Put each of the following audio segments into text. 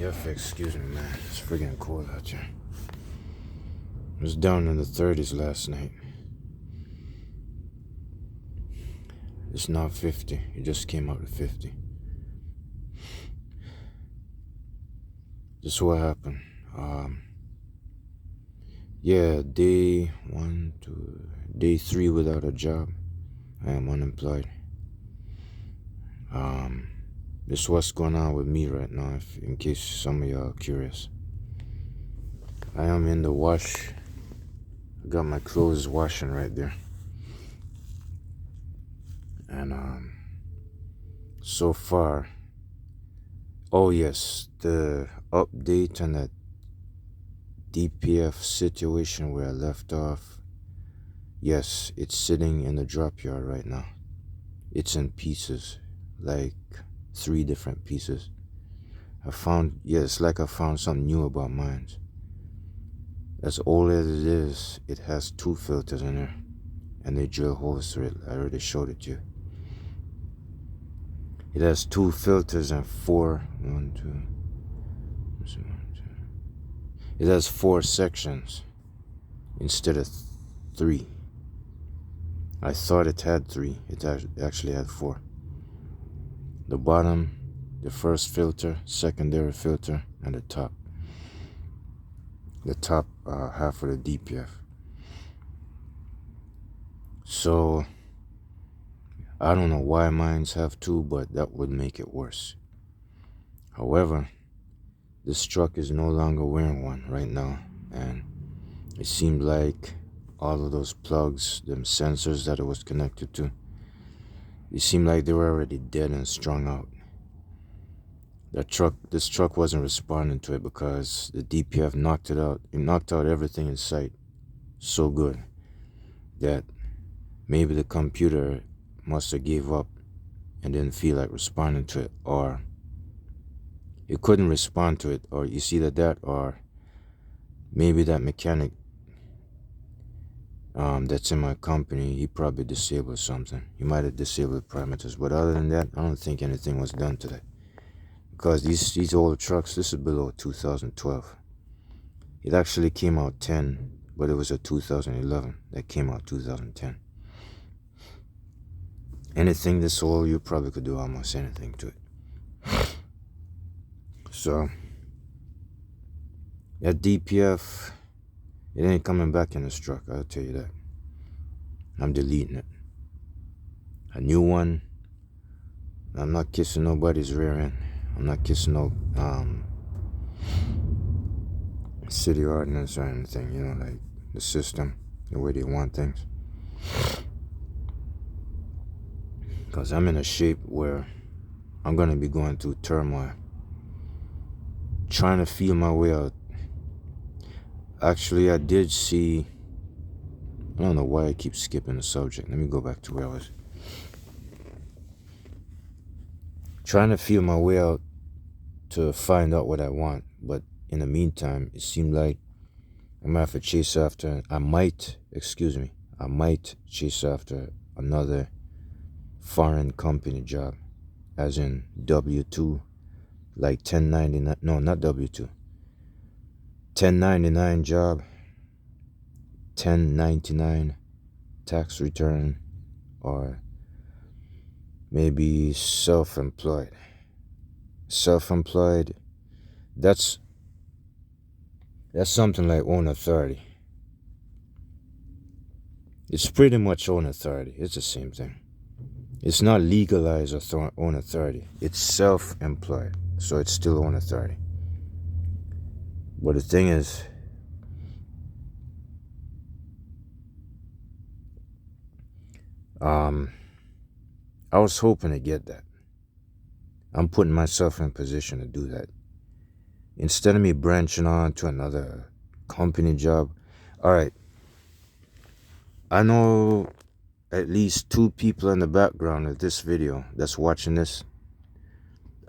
DPF, excuse me, man. It's friggin' cold out here. It was down in the 30s last night. It's not 50. It just came out to 50. This is what happened. Yeah, day 3 without a job. I am unemployed. This is what's going on with me right now, in case some of y'all are curious. I am in the wash. I got my clothes washing right there. And so far, oh yes, the update on that DPF situation where I left off, yes, it's sitting in the drop yard right now. It's in pieces, like 3 different pieces. It's like I found something new about mine. As old as it is, it has 2 filters in there, and they drill holes through it. I already showed it to you. It has 2 filters and 4, it has 4 sections instead of 3. I thought it had 3. It actually had 4. The bottom, the first filter, secondary filter, and the top. The top half of the DPF. So, I don't know why mines have 2, but that would make it worse. However, this truck is no longer wearing one right now, and it seemed like all of those plugs, them sensors that it was connected to, it seemed like they were already dead and strung out. This truck wasn't responding to it because the DPF knocked it out. It knocked out everything in sight so good that maybe the computer must have gave up and didn't feel like responding to it, or it couldn't respond to it, or you see that, or maybe that mechanic that's in my company, he probably disabled something. He might have disabled parameters, but other than that, I don't think anything was done to that. Because these old trucks, this is below 2012. It actually came out 10, but it was a 2011 that came out 2010. Anything this old, you probably could do almost anything to it. So, that DPF, it ain't coming back in this truck, I'll tell you that. I'm deleting it. A new one. I'm not kissing nobody's rear end. I'm not kissing no city ordinance or anything, like the system, the way they want things. Because I'm in a shape where I'm going to be going through turmoil, trying to feel my way out. Actually, I did see, I don't know why I keep skipping the subject. Let me go back to where I was. Trying to feel my way out to find out what I want. But in the meantime, it seemed like I'm going to have to chase after, I might chase after another foreign company job, as in W-2, like 1099, no, not W-2, 1099 job, 1099 tax return, or maybe self-employed. Self-employed, that's something like own authority. It's pretty much own authority. It's the same thing. It's not legalized own authority. It's self-employed, so it's still own authority. But the thing is, I was hoping to get that. I'm putting myself in position to do that. Instead of me branching on to another company job. All right. I know at least 2 people in the background of this video that's watching this.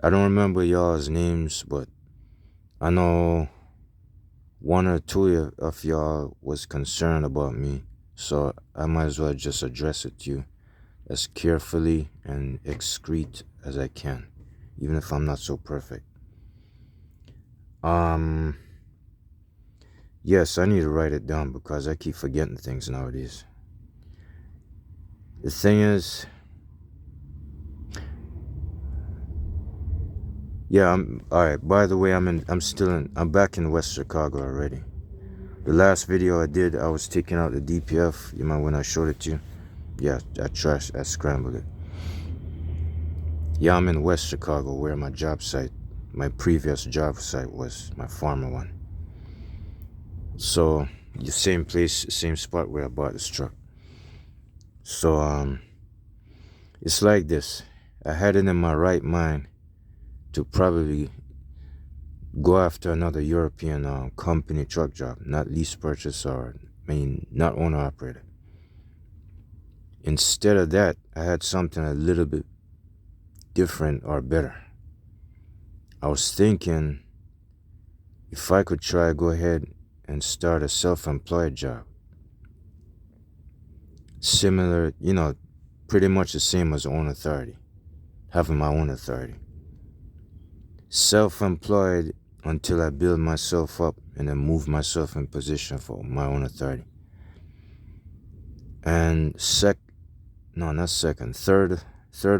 I don't remember y'all's names, but I know 1 or 2 of y'all was concerned about me. So I might as well just address it to you as carefully and discreet as I can, even if I'm not so perfect. Um, yes, I need to write it down because I keep forgetting things nowadays. The thing is, yeah, all right. By the way, I'm back in West Chicago already. The last video I did, I was taking out the DPF. You remember when I showed it to you? Yeah, I scrambled it. Yeah, I'm in West Chicago where my previous job site was, my former one. So, the same place, same spot where I bought this truck. So, it's like this. I had it in my right mind to probably go after another European company truck job, not lease purchase not owner operator. Instead of that, I had something a little bit different or better. I was thinking if I could go ahead and start a self-employed job. Similar, pretty much the same as own authority, having my own authority. Self-employed until I build myself up and then move myself in position for my own authority. And third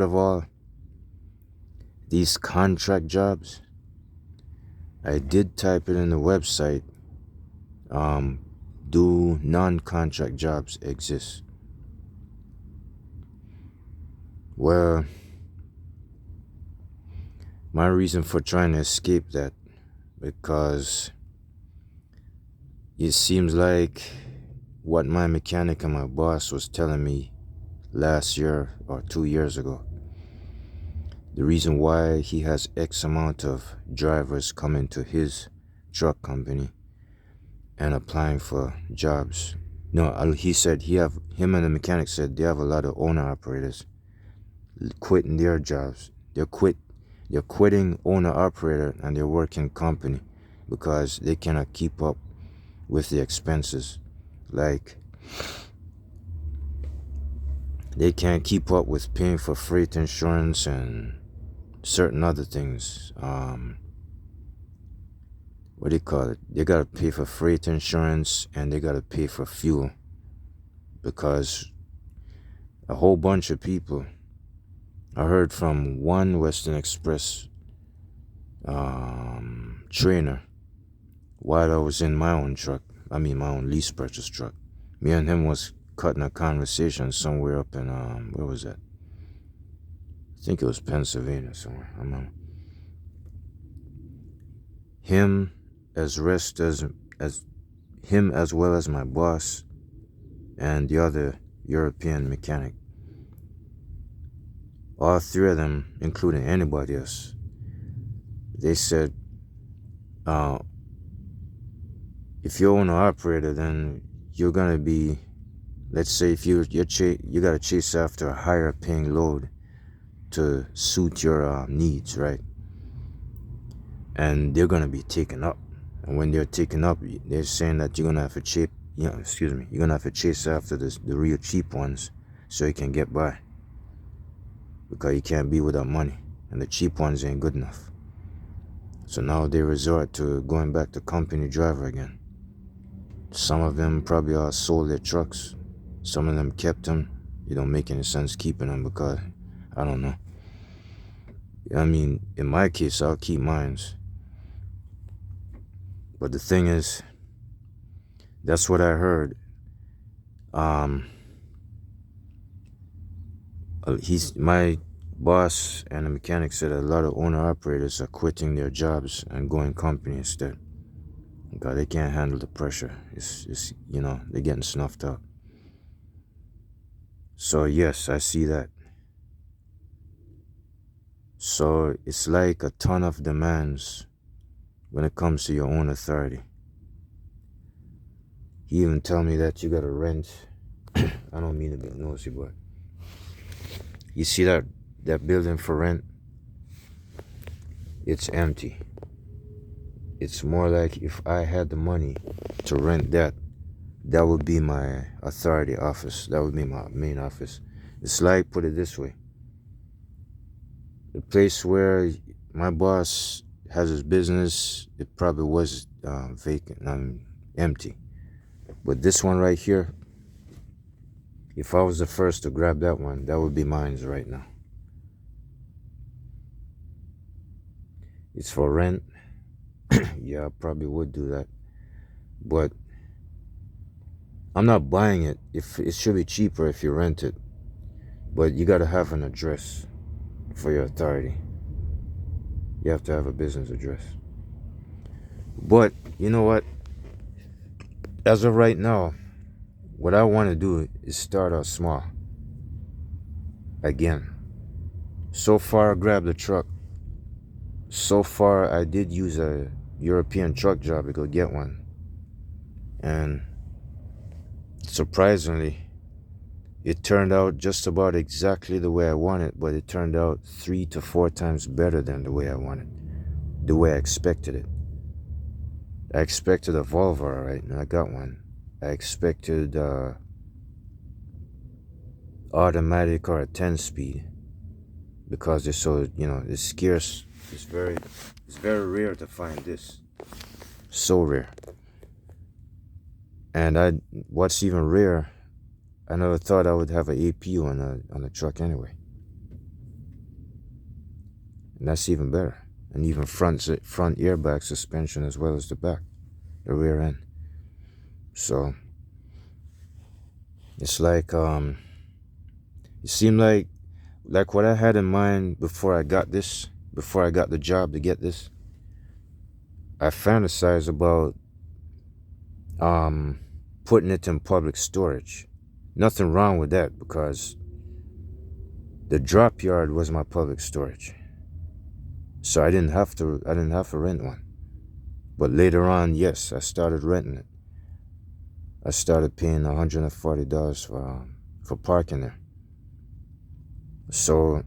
of all, these contract jobs, I did type it in the website. Do non-contract jobs exist? Well, my reason for trying to escape that, because it seems like what my mechanic and my boss was telling me last year or 2 years ago. The reason why he has X amount of drivers coming to his truck company and applying for jobs. No, he said him and the mechanic said they have a lot of owner operators quitting their jobs. They're quitting owner operator and they're working company because they cannot keep up with the expenses. Like, they can't keep up with paying for freight insurance and certain other things. What do you call it? They gotta pay for freight insurance and they gotta pay for fuel, because a whole bunch of people, I heard from one Western Express trainer while I was in my own my own lease purchase truck. Me and him was cutting a conversation somewhere up in where was that? I think it was Pennsylvania somewhere. I don't know. Him as well as my boss and the other European mechanic. All three of them, including anybody else, they said, if you're an operator, then you're gonna be, let's say, if you gotta chase after a higher paying load to suit your needs, right? And they're gonna be taken up. And when they're taken up, they're saying that you're gonna have to chase after the real cheap ones so you can get by, because you can't be without money, and the cheap ones ain't good enough. So now they resort to going back to company driver again. Some of them probably all sold their trucks. Some of them kept them. It don't make any sense keeping them because, I don't know. I mean, in my case, I'll keep mines. But the thing is, that's what I heard. My boss and the mechanic said a lot of owner operators are quitting their jobs and going company instead, because they can't handle the pressure. It's they're getting snuffed out. So yes, I see that. So it's like a ton of demands when it comes to your own authority. He even tell me that you gotta rent. I don't mean to be nosy, but you see that building for rent? It's empty. It's more like if I had the money to rent that would be my authority office. That would be my main office. It's put it this way. The place where my boss has his business, it probably was vacant, empty. But this one right here, if I was the first to grab that one, that would be mine right now. It's for rent. Yeah, I probably would do that. But I'm not buying it. If it should be cheaper if you rent it. But you gotta have an address for your authority. You have to have a business address. But you know what? As of right now, what I want to do is start out small. Again. So far I grabbed the truck. So far I did use a European truck job to go get one. And surprisingly, it turned out just about exactly the way I wanted, but it turned out 3 to 4 times better than the way I wanted, the way I expected it. I expected a Volvo, right, and I got one. I expected automatic or a 10-speed because they're so, it's scarce. It's very rare to find this. So rare. And what's even rare, I never thought I would have an APU on the truck anyway. And that's even better. And even front airbag suspension as well as the back, the rear end. So it's like it seemed like what I had in mind before I got the job to get this. I fantasized about putting it in public storage. Nothing wrong with that because the drop yard was my public storage. So I didn't have to rent one. But later on, yes, I started renting it. I started paying $140 for parking there. So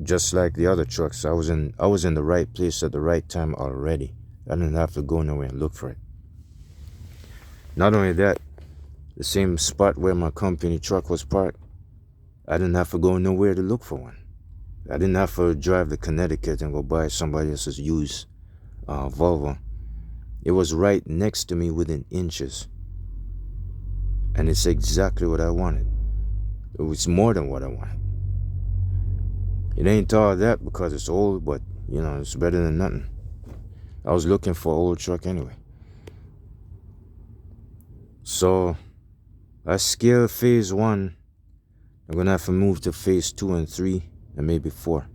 just like the other trucks, I was in the right place at the right time already. I didn't have to go nowhere and look for it. Not only that, the same spot where my company truck was parked, I didn't have to go nowhere to look for one. I didn't have to drive to Connecticut and go buy somebody else's used Volvo. It was right next to me within inches. And it's exactly what I wanted. It was more than what I wanted. It ain't all that because it's old, but, it's better than nothing. I was looking for an old truck anyway. So I scaled phase 1. I'm going to have to move to phase 2 and 3 and maybe 4.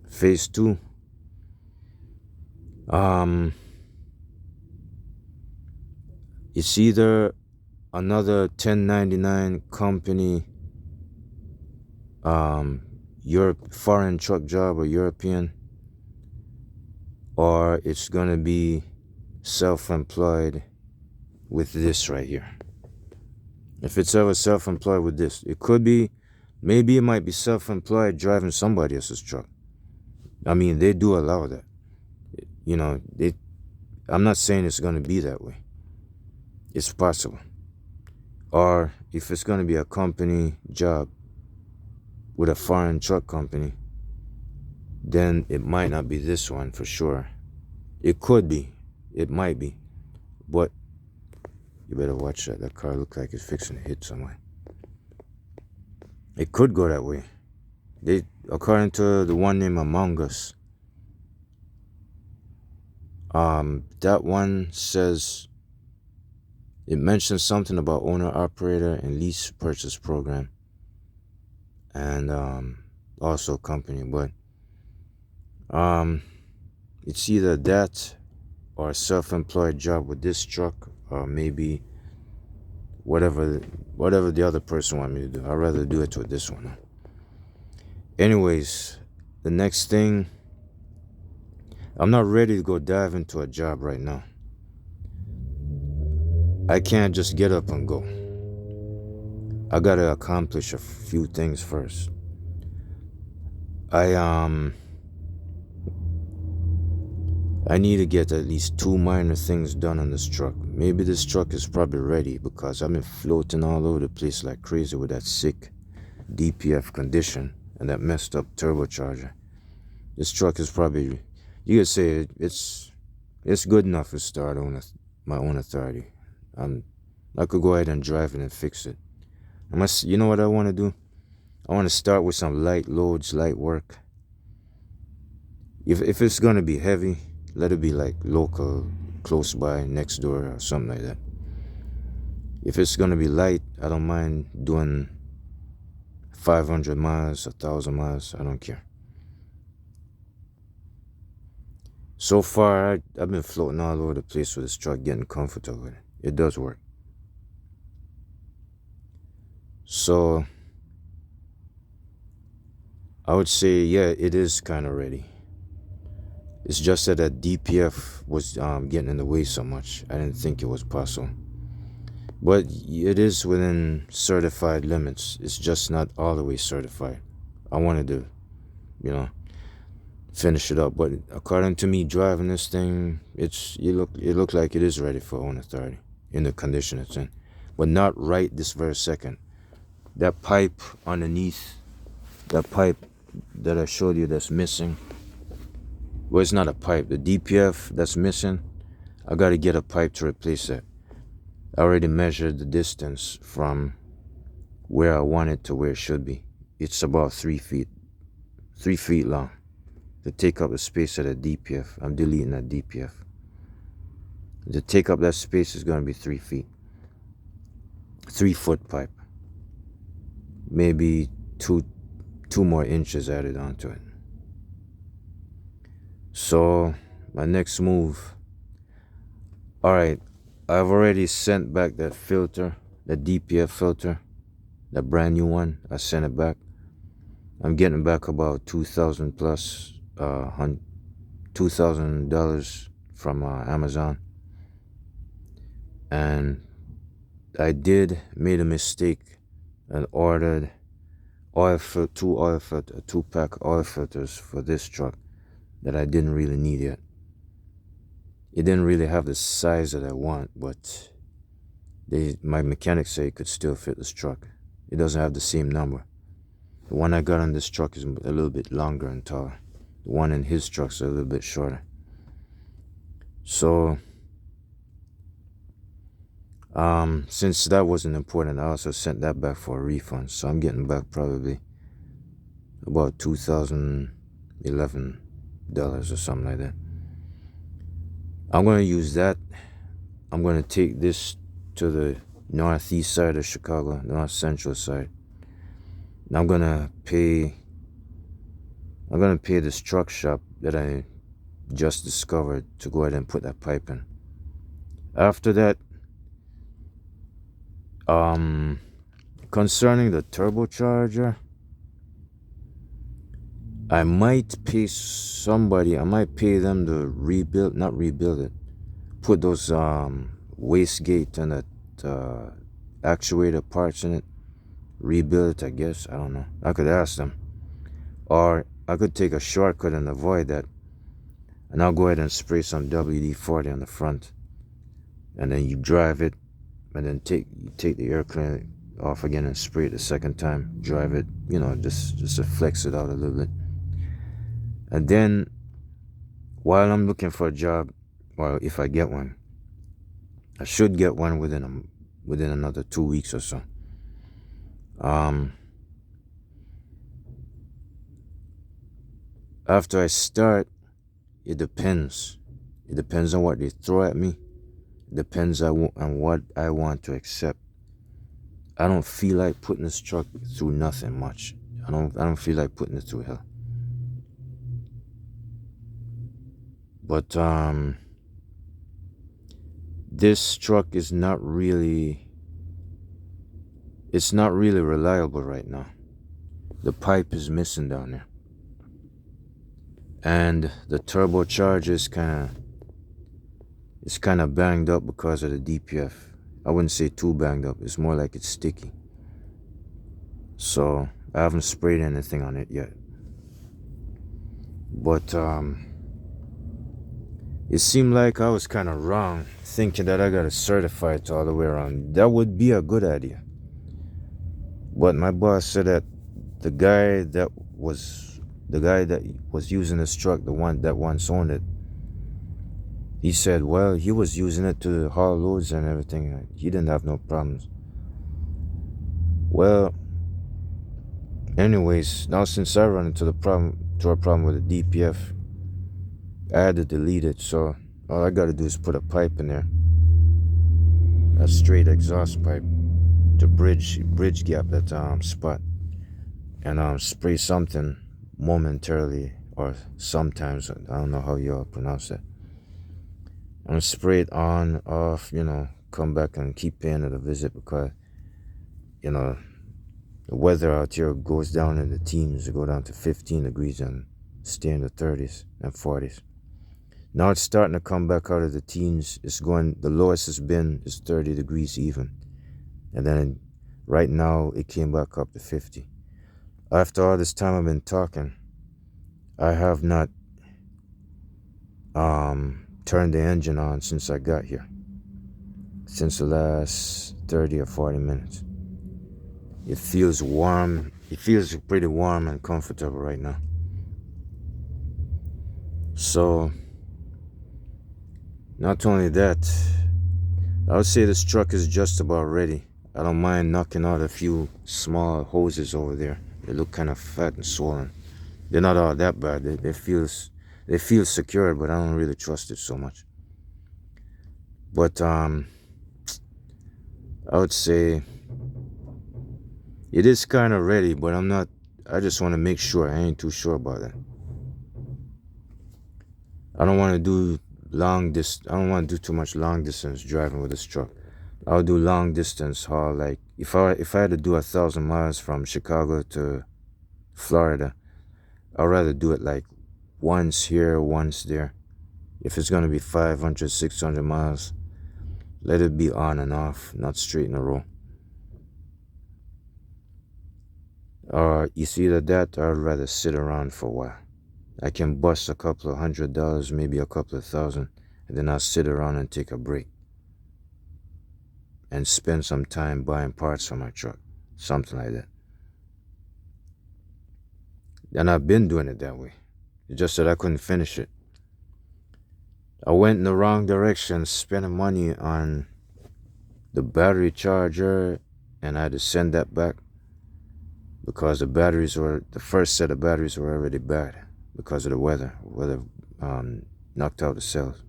Phase 2. It's either another 1099 company, foreign truck job or European, or it's going to be self-employed with this right here. If it's ever self-employed with this, it could be, maybe it might be self-employed driving somebody else's truck. I mean, they do allow that. I'm not saying it's going to be that way. It's possible. Or if it's going to be a company job with a foreign truck company, then it might not be this one for sure. It could be. It might be. But you better watch that. That car looks like it's fixing to hit someone. It could go that way. According to the one named Among Us, that one says, it mentions something about owner-operator and lease purchase program. And also company. But it's either that or a self-employed job with this truck, or maybe whatever the other person want me to do. I'd rather do it with this one. Anyways, the next thing, I'm not ready to go dive into a job right now. I can't just get up and go. I gotta accomplish a few things first. I need to get at least 2 minor things done on this truck. Maybe this truck is probably ready because I've been floating all over the place like crazy with that sick DPF condition and that messed up turbocharger. This truck is probably, You could say it's good enough to start on my own authority. I could go ahead and drive it and fix it. You know what I want to do? I want to start with some light loads, light work. If it's gonna be heavy, let it be like local, close by, next door, or something like that. If it's gonna be light, I don't mind doing 500 miles, 1,000 miles. I don't care. So far, I've been floating all over the place with this truck, getting comfortable with it. It does work. So I would say, yeah, it is kind of ready. It's just that DPF was getting in the way so much. I didn't think it was possible. But it is within certified limits. It's just not all the way certified. I wanted to, finish it up. But according to me, driving this thing, it looked like it is ready for own authority in the condition it's in. But not right this very second. That pipe underneath, that pipe that I showed you that's missing. Well, it's not a pipe. The DPF that's missing, I got to get a pipe to replace that. I already measured the distance from where I want it to where it should be. It's about 3 feet. 3 feet long. To take up the space of the DPF. I'm deleting that DPF. To take up that space is going to be 3 feet. 3-foot pipe. Maybe two more inches added onto it. So my next move. Alright, I've already sent back that filter, that DPF filter, that brand new one. I sent it back. I'm getting back about $2,000 plus, $2,000 from Amazon. And I made a mistake and ordered 2-pack oil filters for this truck that I didn't really need yet. It didn't really have the size that I want, but my mechanic said it could still fit this truck. It doesn't have the same number. The one I got on this truck is a little bit longer and taller. The one in his truck's a little bit shorter. So, since that wasn't important, I also sent that back for a refund. So I'm getting back probably about $2,011 or something like that. I'm going to use that. I'm going to take this to the northeast side of Chicago, north central side. And I'm going to pay this truck shop that I just discovered to go ahead and put that pipe in. After that, concerning the turbocharger, I might pay them to not rebuild it, put those wastegate and that actuator parts in it, rebuild it, I guess. I don't know. I could ask them. Or I could take a shortcut and avoid that. And I'll go ahead and spray some WD-40 on the front. And then you drive it, and then take the air cleaner off again and spray it the second time. Drive it, just to flex it out a little bit. And then, while I'm looking for a job, well, if I get one, I should get one within another 2 weeks or so. After I start, it depends. It depends on what they throw at me. It depends on what I want to accept. I don't feel like putting this truck through nothing much. I don't feel like putting it through hell. But this truck is not really reliable right now. The pipe is missing down there. And the turbocharger is kind of banged up because of the DPF. I wouldn't say too banged up. It's more like it's sticky. So I haven't sprayed anything on it yet. But it seemed like I was kind of wrong thinking that I got to certify it all the way around. That would be a good idea. But my boss said that the guy that was the guy that was using his truck, the one that once owned it, he said, well, he was using it to haul loads and everything. He didn't have no problems. Well, anyways, now since I run into a problem with the DPF, I had to delete it. So all I gotta do is put a pipe in there, a straight exhaust pipe, to bridge gap that spot, and spray something momentarily, or sometimes, I don't know how y'all pronounce that. I'm gonna spray it on, off, come back and keep paying it a visit, because the weather out here goes down in the teens. It go down to 15 degrees and stay in the 30s and 40s. Now it's starting to come back out of the teens. The lowest it's been is 30 degrees even. And then right now it came back up to 50. After all this time I've been talking, I have not turned the engine on since I got here. Since the last 30 or 40 minutes. It feels warm. It feels pretty warm and comfortable right now. So, not only that, I would say this truck is just about ready. I don't mind knocking out a few small hoses over there. They look kind of fat and swollen. They're not all that bad. They feel secure, but I don't really trust it so much. But I would say it is kind of ready, but I'm not. I just want to make sure. I ain't too sure about that. I don't want to do I don't want to do too much long distance driving with this truck. I'll do long distance haul. Like if I had to do 1,000 miles from Chicago to Florida, I'd rather do it like once here, once there. If it's gonna be 500, 600 miles, let it be on and off, not straight in a row. Or it's either that, or I'd rather sit around for a while. I can bust a couple of $100, maybe a couple of thousand, and then I'll sit around and take a break and spend some time buying parts for my truck, something like that. And I've been doing it that way. It's just that I couldn't finish it. I went in the wrong direction, spending money on the battery charger, and I had to send that back because the first set of batteries were already bad because of the weather. Weather knocked out the cells.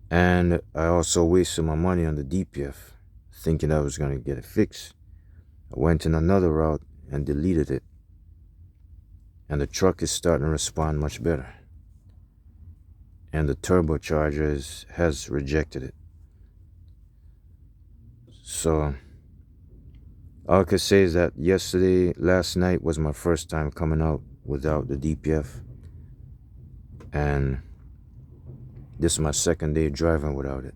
And I also wasted my money on the DPF, thinking I was going to get it fixed. I went in another route and deleted it. And the truck is starting to respond much better. And the turbocharger has rejected it. So all I could say is that last night was my first time coming out without the DPF. And this is my second day driving without it.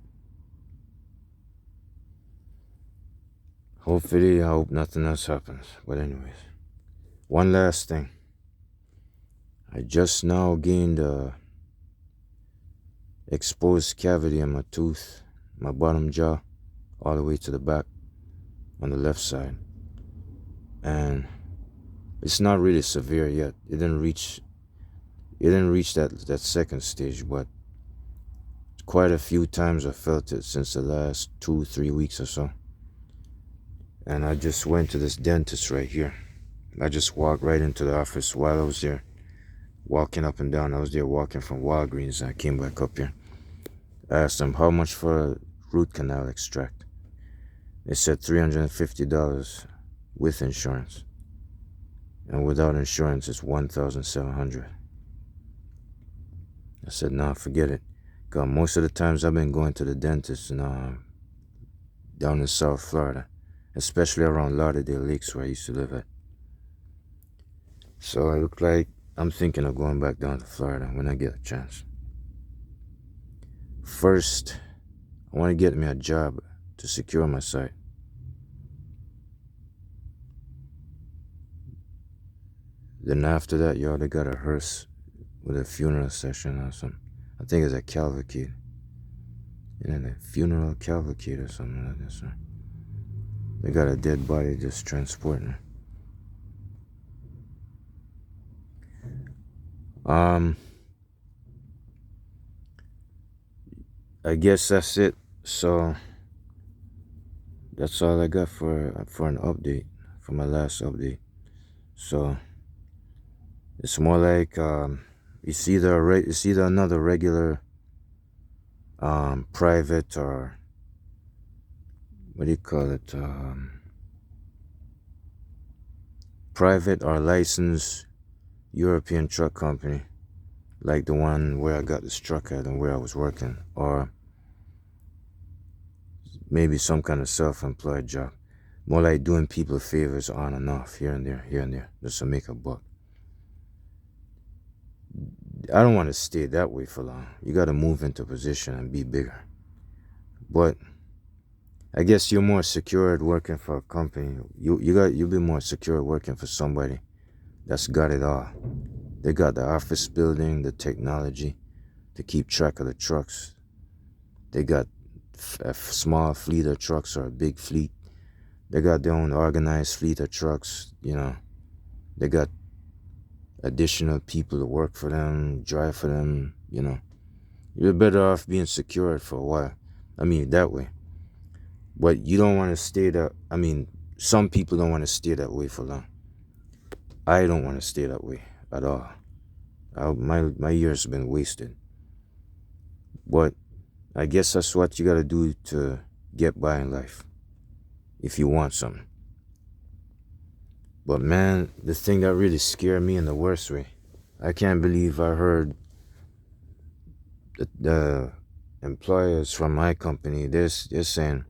Hopefully, I hope nothing else happens. But anyways, one last thing. I just now gained a exposed cavity in my tooth, my bottom jaw, all the way to the back on the left side. And it's not really severe yet. It didn't reach that second stage, but quite a few times I felt it since the last 2-3 weeks or so. And I just went to this dentist right here. I just walked right into the office while I was there, walking up and down. I was there walking from Walgreens, and I came back up here. I asked them how much for a root canal extract. They said $350 with insurance, and without insurance it's $1,700. I said, nah, forget it. Cause most of the times I've been going to the dentist down in South Florida, especially around Lauderdale Lakes where I used to live at. So it looked like I'm thinking of going back down to Florida when I get a chance. First, I want to get me a job to secure my site. Then after that, y'all, they got a hearse with a funeral session or something. I think it's a cavalcade. And then a funeral cavalcade or something like this. They got a dead body just transporting her. Um, I guess that's it. So that's all I got for an update, for my last update. So it's more like it's either another regular private, or what do you call it, private or licensed European truck company, like the one where I got this truck at and where I was working, or maybe some kind of self-employed job, more like doing people favors on and off, here and there, just to make a buck. I don't want to stay that way for long. You got to move into position and be bigger. But I guess you're more secured working for a company. You'll be more secure working for somebody that's got it all. They got the office building, the technology to keep track of the trucks. They got a small fleet of trucks or a big fleet. They got their own organized fleet of trucks. They got additional people to work for them, drive for them. You're better off being secured for a while. That way. But you don't want to stay that. Some people don't want to stay that way for long. I don't want to stay that way at all. My years have been wasted. But I guess that's what you got to do to get by in life, if you want something. But man, the thing that really scared me in the worst way, I can't believe I heard the employers from my company, they're saying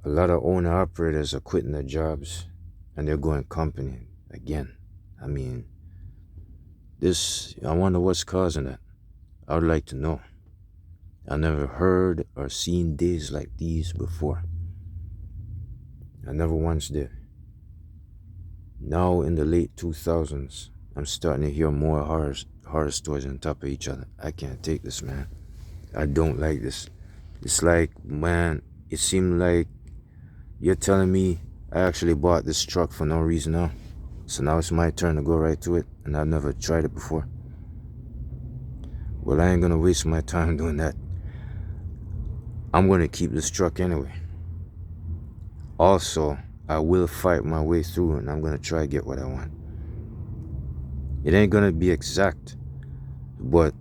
a lot of owner-operators are quitting their jobs and they're going company again. I wonder what's causing that. I would like to know. I never heard or seen days like these before. I never once did. Now in the late 2000s, I'm starting to hear more horror stories on top of each other. I can't take this, man. I don't like this. It's like, man, it seemed like you're telling me I actually bought this truck for no reason now. So now it's my turn to go right to it, and I've never tried it before. Well, I ain't gonna waste my time doing that. I'm gonna keep this truck anyway. Also, I will fight my way through, and I'm gonna try to get what I want. It ain't gonna be exact, but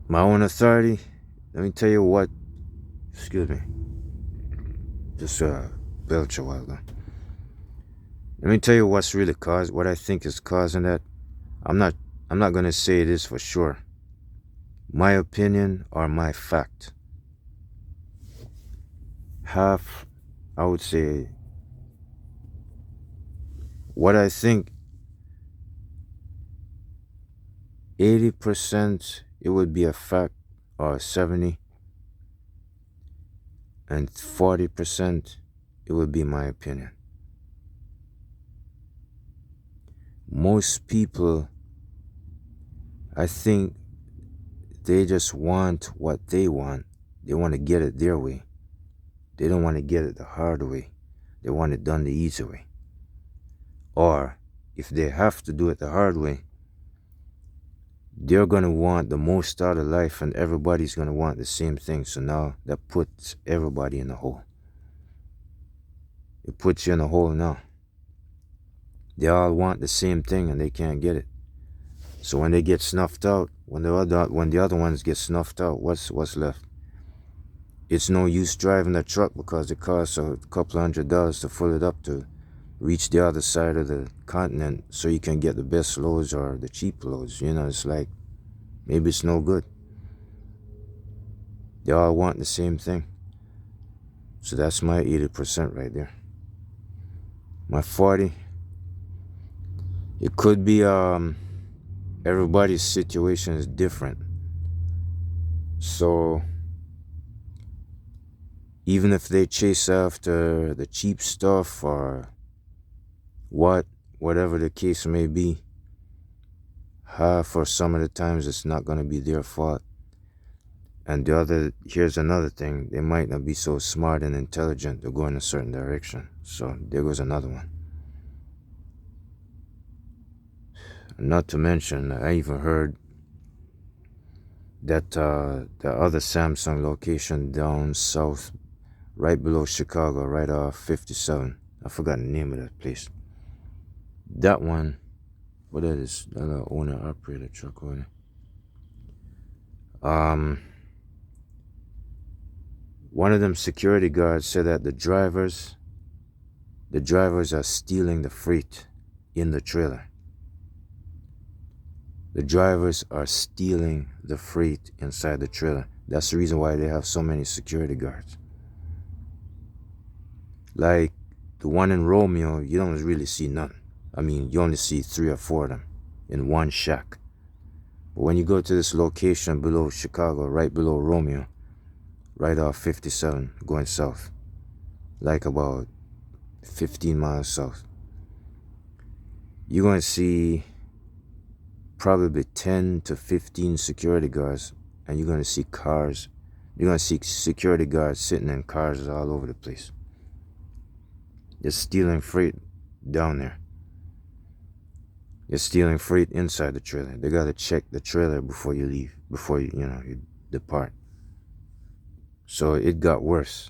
my own authority, let me tell you what, excuse me, just belch a while ago. Let me tell you what's really what I think is causing that. I'm not gonna say it is for sure. My opinion or my fact. Half, I would say, what I think, 80% it would be a fact, or 70, and 40% it would be my opinion. Most people, I think, they just want what they want. They want to get it their way. They don't want to get it the hard way. They want it done the easy way. Or if they have to do it the hard way, they're going to want the most out of life, and everybody's going to want the same thing. So now that puts everybody in a hole. It puts you in a hole now. They all want the same thing and they can't get it. So when they get snuffed out, when the other ones get snuffed out, what's left? It's no use driving a truck because it costs a couple $100 to fill it up to reach the other side of the continent so you can get the best loads or the cheap loads. It's like, maybe it's no good. They all want the same thing. So that's my 80% right there. My 40, it could be everybody's situation is different. So even if they chase after the cheap stuff or whatever the case may be, half or some of the times it's not going to be their fault. And here's another thing, they might not be so smart and intelligent to go in a certain direction. So there goes another one. Not to mention, I even heard that the other Samsung location down south, right below Chicago, right off 57. I forgot the name of that place. That one, what that is, that owner operator truck owner. One of them security guards said that the drivers are stealing the freight in the trailer. The drivers are stealing the freight inside the trailer. That's the reason why they have so many security guards. Like the one in Romeo, you don't really see none. I mean, you only see 3 or 4 of them in one shack. But when you go to this location below Chicago, right below Romeo, right off 57 going south, like about 15 miles south, you're going to see probably 10 to 15 security guards, and you're going to see cars. You're going to see security guards sitting in cars all over the place. They're stealing freight down there. They're stealing freight inside the trailer. They got to check the trailer before you leave, before you depart. So it got worse.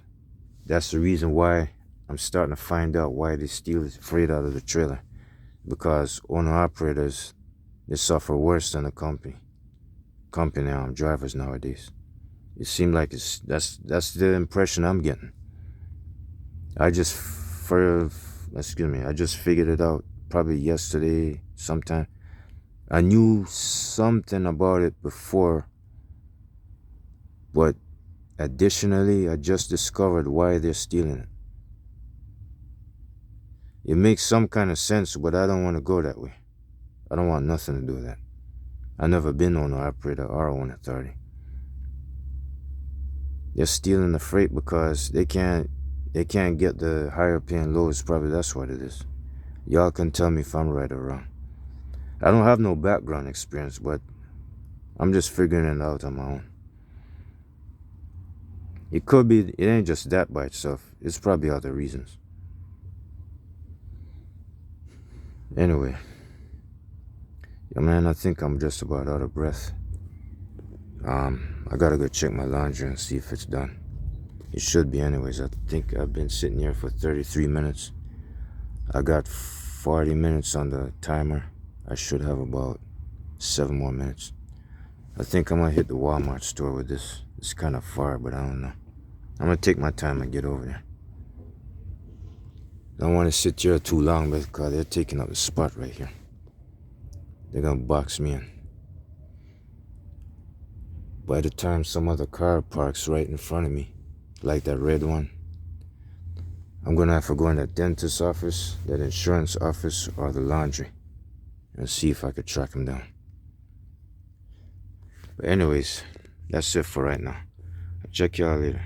That's the reason why I'm starting to find out why they steal freight out of the trailer. Because owner-operators, they suffer worse than the company drivers nowadays. It seems like that's the impression I'm getting. I just figured it out probably yesterday sometime. I knew something about it before, but additionally, I just discovered why they're stealing it. It makes some kind of sense, but I don't want to go that way. I don't want nothing to do with that. I've never been owner-operator or own authority. They're stealing the freight because they can't get the higher paying loads. Probably that's what it is. Y'all can tell me if I'm right or wrong. I don't have no background experience, but I'm just figuring it out on my own. It could be, it ain't just that by itself. It's probably other reasons. Anyway. Yeah, man, I think I'm just about out of breath. I gotta go check my laundry and see if it's done. It should be anyways. I think I've been sitting here for 33 minutes. I got 40 minutes on the timer. I should have about 7 more minutes. I think I'm gonna hit the Walmart store with this. It's kind of far, but I don't know. I'm gonna take my time and get over there. Don't want to sit here too long because they're taking up the spot right here. They're gonna box me in. By the time some other car parks right in front of me, like that red one, I'm gonna have to go in that dentist's office, that insurance office, or the laundry and see if I could track him down. But anyways, that's it for right now. I'll check y'all later.